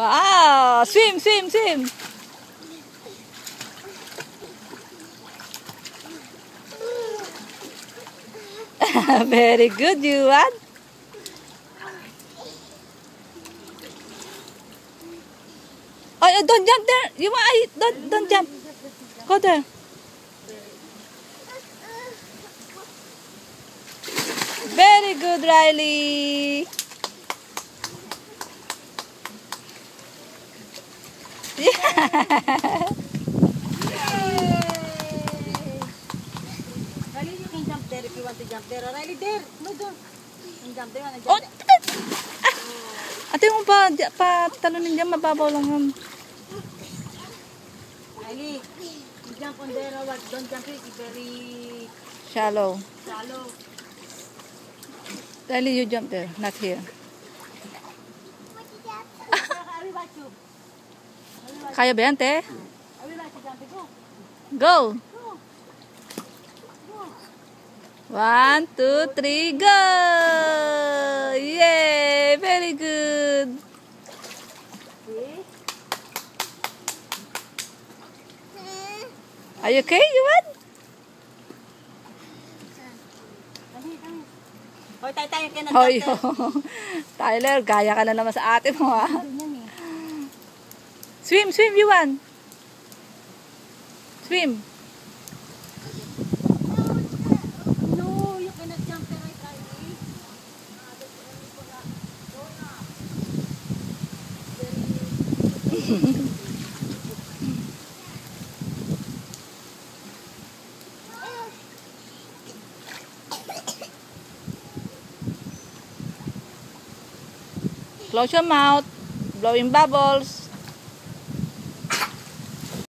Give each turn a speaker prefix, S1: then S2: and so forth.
S1: Wow! Swim, swim, swim! Very good, Yuan. Oh, don't jump there. Yuan, don't jump. Go there. Very good, Riley. Yeah.
S2: Riley, you can jump there if you want to jump there. Riley, there. No, don't. You can jump there. You
S1: Oh,
S2: can jump there.
S1: ate mo pa talunin dyan, mababaw lang yun.
S2: Riley, you jump on there. Don't jump it. It's very
S1: Shallow.
S2: shallow.
S1: Riley, you jump there, not here.
S2: I will watch you.
S1: Kaya ba yan, te?
S2: I will watch you jump it. Go.
S1: Go!
S2: Go. Go.
S1: 1, 2, 3, go! Yay! Very good!
S2: See?
S1: Are you okay, Yuan?
S2: Hoy, tayo ka na
S1: Hoy,
S2: jump
S1: Tyler, gaya ka na naman sa ate mo, ha?
S2: there.
S1: Swim, swim, Yuan! Swim!
S2: No, you cannot jump there, right, Riley?
S1: Close your mouth. Blowing bubbles.